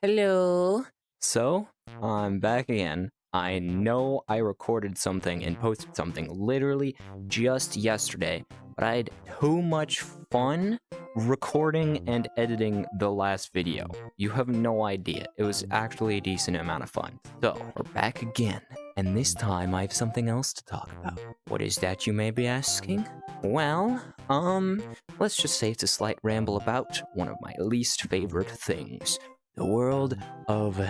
Hello. So, I'm back again. I know I recorded something and posted something literally just yesterday, but I had too much fun recording and editing the last video. You have no idea. It was actually a decent amount of fun. So, we're back again, and this time I have something else to talk about. What is that, you may be asking? Well, let's just say it's a slight ramble about one of my least favorite things. The world of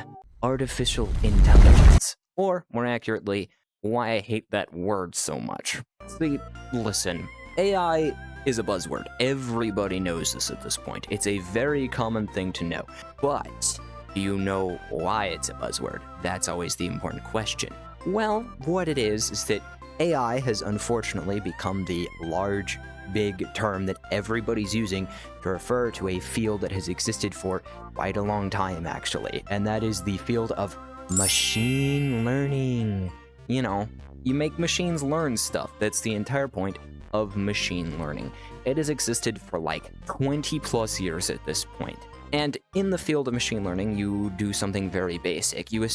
artificial intelligence. Or, more accurately, why I hate that word so much. See, listen, AI is a buzzword. Everybody knows this at this point. It's a very common thing to know. But, do you know why it's a buzzword? That's always the important question. Well, what it is that AI has unfortunately become the large, big term that everybody's using to refer to a field that has existed for quite a long time, actually, and that is the field of machine learning. You know, you make machines learn stuff. That's the entire point of machine learning. It has existed for like 20 plus years at this point. And in the field of machine learning, you do something very basic. You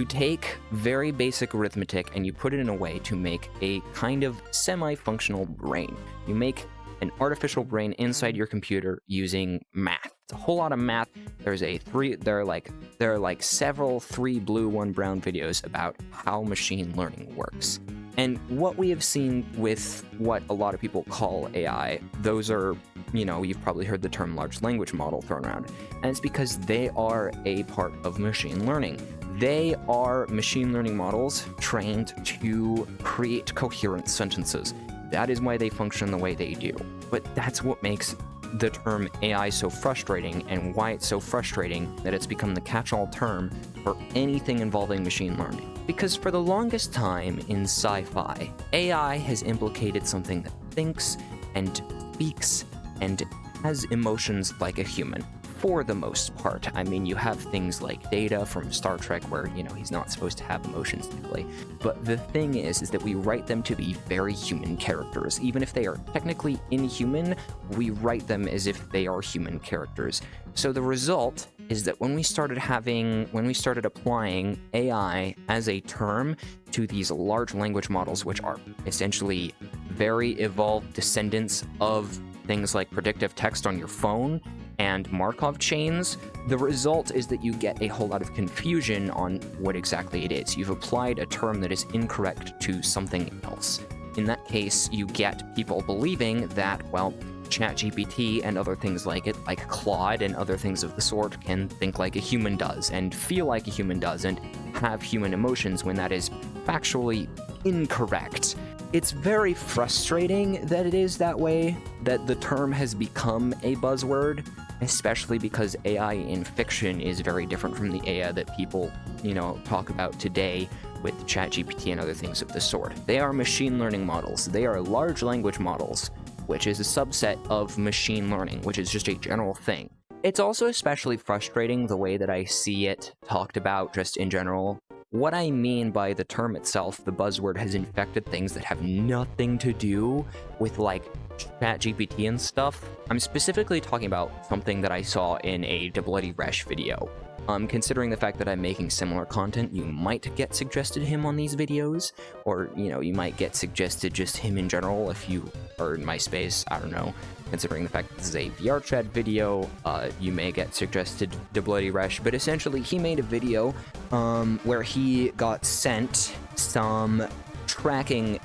take very basic arithmetic and you put it in a way to make a kind of semi-functional brain. You make an artificial brain inside your computer using math. It's a whole lot of math. There are like several 3 blue, 1 brown videos about how machine learning works. And what we have seen with what a lot of people call AI, those are, you've probably heard the term large language model thrown around. And it's because they are a part of machine learning. They are machine learning models trained to create coherent sentences. That is why they function the way they do. But that's what makes the term AI so frustrating, and why it's so frustrating that it's become the catch-all term for anything involving machine learning. Because for the longest time in sci-fi, AI has implicated something that thinks and speaks and has emotions like a human. For the most part. I mean, you have things like Data from Star Trek where, he's not supposed to have emotions typically. But the thing is that we write them to be very human characters. Even if they are technically inhuman, we write them as if they are human characters. So the result is that when we started applying AI as a term to these large language models, which are essentially very evolved descendants of things like predictive text on your phone and Markov chains, the result is that you get a whole lot of confusion on what exactly it is. You've applied a term that is incorrect to something else. In that case, you get people believing that, well, ChatGPT and other things like it, like Claude and other things of the sort, can think like a human does, and feel like a human does, and have human emotions, when that is factually incorrect. It's very frustrating that it is that way, that the term has become a buzzword, especially because AI in fiction is very different from the AI that people, talk about today with ChatGPT and other things of the sort. They are machine learning models. They are large language models, which is a subset of machine learning, which is just a general thing. It's also especially frustrating the way that I see it talked about just in general. What I mean by the term itself, the buzzword, has infected things that have nothing to do with, like, ChatGPT and stuff. I'm specifically talking about something that I saw in a Bloody Resh video. Considering the fact that I'm making similar content, you might get suggested him on these videos, or, you might get suggested just him in general if you are in my space, I don't know. Considering the fact that this is a VR chat video, you may get suggested to Bloody Resh, but essentially he made a video where he got sent some tracking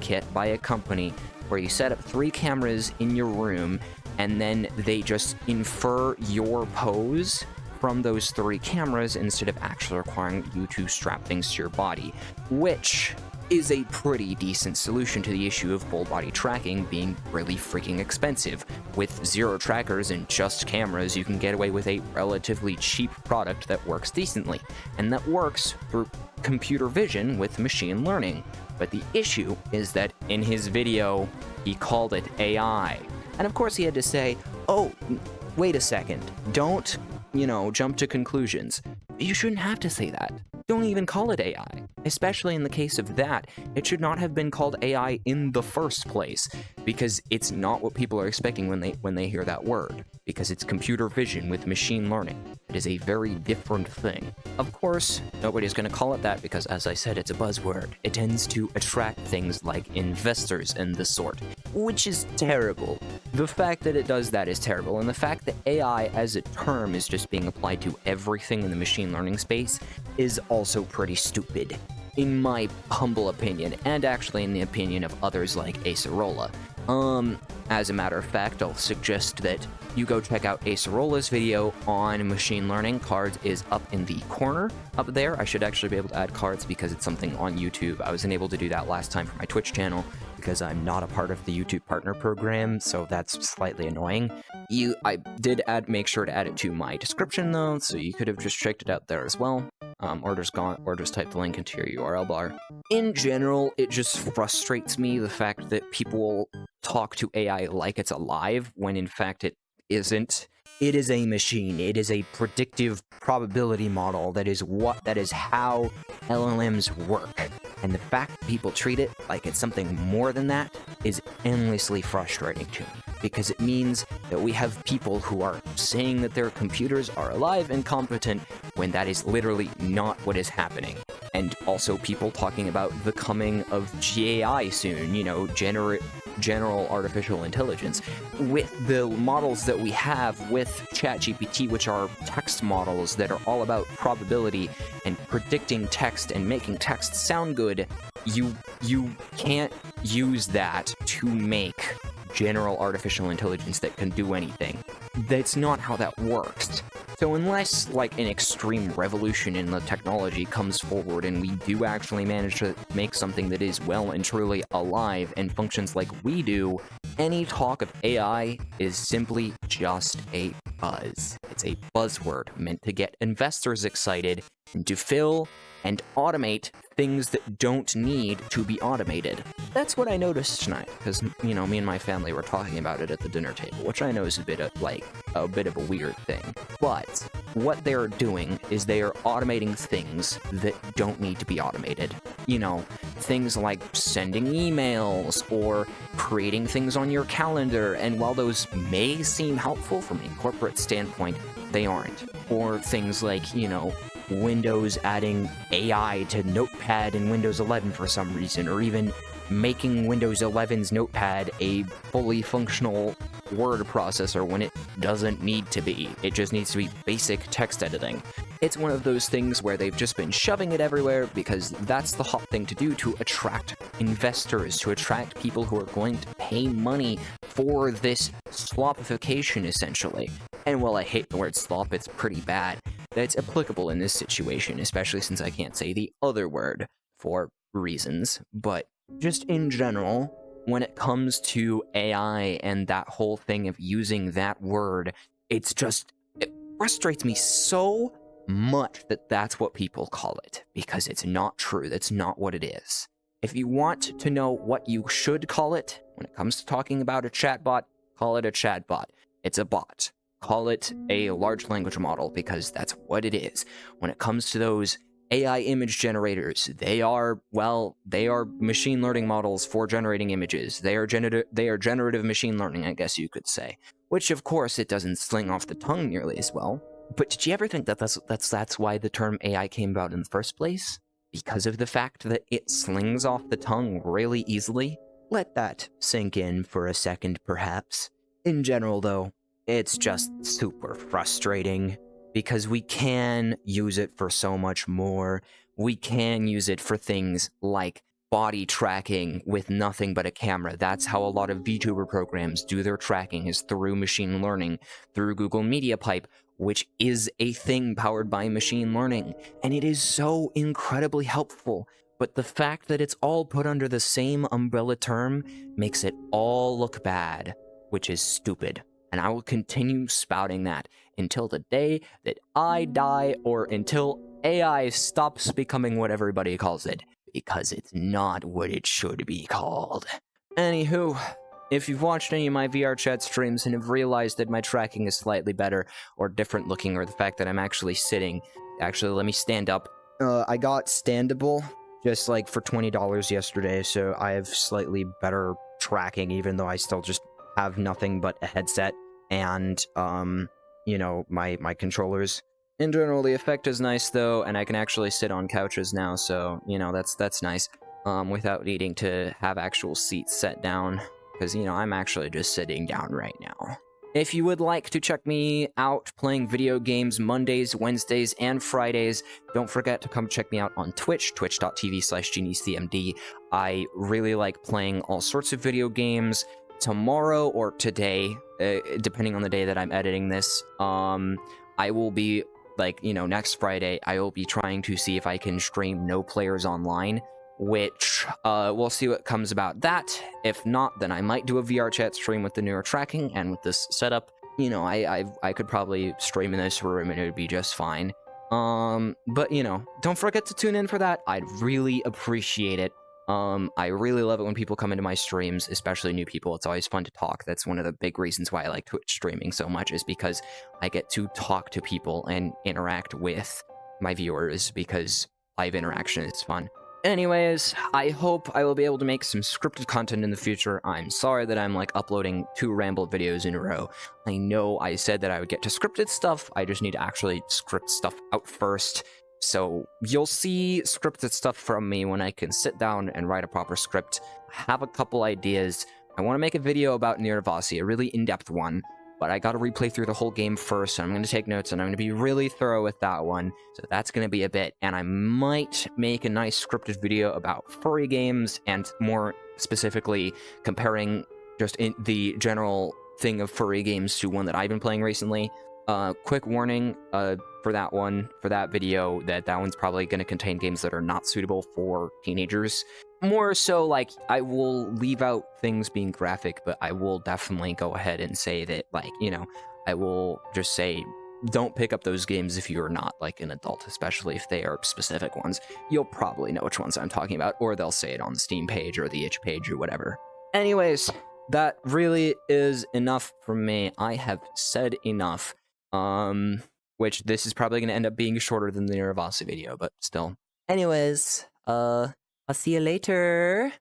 kit by a company where you set up 3 cameras in your room, and then they just infer your pose from those 3 cameras instead of actually requiring you to strap things to your body, which is a pretty decent solution to the issue of full body tracking being really freaking expensive. With 0 trackers and just cameras, you can get away with a relatively cheap product that works decently, and that works through computer vision with machine learning. But the issue is that in his video, he called it AI. And of course he had to say, oh, wait a second, don't, jump to conclusions. You shouldn't have to say that. Don't even call it AI. Especially in the case of that, it should not have been called AI in the first place, because it's not what people are expecting when they hear that word, because it's computer vision with machine learning. It is a very different thing. Of course, nobody's going to call it that because, as I said, it's a buzzword. It tends to attract things like investors and the sort, which is terrible. The fact that it does that is terrible, and the fact that AI as a term is just being applied to everything in the machine learning space is also pretty stupid, in my humble opinion, and actually in the opinion of others like Acerola. As a matter of fact, I'll suggest that you go check out Acerola's video on machine learning. Cards is up in the corner up there. I should actually be able to add cards because it's something on YouTube. I wasn't able to do that last time for my Twitch channel because I'm not a part of the YouTube partner program, so that's slightly annoying. I did make sure to add it to my description though, so you could have just checked it out there as well. Or just type the link into your URL bar. In general, it just frustrates me the fact that people talk to AI like it's alive, when in fact it isn't. It is a machine. It is a predictive probability model. That is how LLMs work. And the fact that people treat it like it's something more than that is endlessly frustrating to me, because it means that we have people who are saying that their computers are alive and competent when that is literally not what is happening. And also people talking about the coming of GAI soon, you know, general artificial intelligence. With the models that we have with ChatGPT, which are text models that are all about probability and predicting text and making text sound good, you can't use that to make general artificial intelligence that can do anything. That's not how that works. So unless, like, an extreme revolution in the technology comes forward and we do actually manage to make something that is well and truly alive and functions like we do, any talk of AI is simply just a buzz. It's a buzzword meant to get investors excited and to fill and automate things that don't need to be automated. That's what I noticed tonight, because, you know, me and my family were talking about it at the dinner table, which I know is a bit of a weird thing. But what they're doing is they are automating things that don't need to be automated. You know, things like sending emails or creating things on your calendar, and while those may seem helpful from a corporate standpoint, they aren't. Or things like, you know, Windows adding AI to Notepad in Windows 11 for some reason, or even making Windows 11's Notepad a fully functional word processor when it doesn't need to be. It just needs to be basic text editing. It's one of those things where they've just been shoving it everywhere because that's the hot thing to do to attract investors, to attract people who are going to pay money for this slopification, essentially. And while I hate the word slop, it's pretty bad. That's applicable in this situation, especially since I can't say the other word for reasons. But just in general, when it comes to AI and that whole thing of using that word, it frustrates me so much that that's what people call it, because it's not true. That's not what it is. If you want to know what you should call it when it comes to talking about a chatbot, call it a chatbot. It's a bot. Call it a large language model, because that's what it is. When it comes to those AI image generators, they are machine learning models for generating images. They are generative machine learning, I guess you could say. Which, of course, it doesn't sling off the tongue nearly as well. But did you ever think that that's why the term AI came about in the first place? Because of the fact that it slings off the tongue really easily? Let that sink in for a second, perhaps. In general, though, it's just super frustrating, because we can use it for so much more. We can use it for things like body tracking with nothing but a camera. That's how a lot of VTuber programs do their tracking, is through machine learning, through Google Media Pipe, which is a thing powered by machine learning. And it is so incredibly helpful. But the fact that it's all put under the same umbrella term makes it all look bad, which is stupid. And I will continue spouting that until the day that I die, or until AI stops becoming what everybody calls it, because it's not what it should be called. Anywho, if you've watched any of my VR chat streams and have realized that my tracking is slightly better or different looking, or the fact that I'm actually sitting, actually let me stand up. I got standable just like for $20 yesterday, so I have slightly better tracking, even though I still just have nothing but a headset and, you know, my controllers. In general, the effect is nice though, and I can actually sit on couches now, so, you know, that's nice. Without needing to have actual seats set down, because, you know, I'm actually just sitting down right now. If you would like to check me out playing video games Mondays, Wednesdays, and Fridays, don't forget to come check me out on Twitch, twitch.tv/geniusdmd. I really like playing all sorts of video games. Tomorrow or today, depending on the day that I'm editing this, I will be, like, you know, next Friday, I will be trying to see if I can stream No Players Online, which, we'll see what comes about that. If not, then I might do a VR chat stream with the newer tracking, and with this setup, you know, I could probably stream in this room and it would be just fine. But, you know, don't forget to tune in for that. I'd really appreciate it. I really love it when people come into my streams, especially new people. It's always fun to talk. That's one of the big reasons why I like Twitch streaming so much, is because I get to talk to people and interact with my viewers, because live interaction is fun. Anyways, I hope I will be able to make some scripted content in the future. I'm sorry that I'm, like, uploading 2 rambled videos in a row. I know I said that I would get to scripted stuff, I just need to actually script stuff out first. So you'll see scripted stuff from me when I can sit down and write a proper script. I have a couple ideas. I want to make a video about Nirvasi, a really in-depth one, but I gotta replay through the whole game first, and I'm gonna take notes, and I'm gonna be really thorough with that one. So that's gonna be a bit, and I might make a nice scripted video about furry games, and more specifically comparing just the general thing of furry games to one that I've been playing recently. Quick warning, for that one, for that video, that one's probably going to contain games that are not suitable for teenagers. More so, like, I will leave out things being graphic, but I will definitely go ahead and say that, like, you know, I will just say, don't pick up those games if you're not, like, an adult, especially if they are specific ones. You'll probably know which ones I'm talking about, or they'll say it on the Steam page or the itch page or whatever. Anyways, that really is enough from me. I have said enough. Which this is probably going to end up being shorter than the Nirvasi video, but still. Anyways, I'll see you later.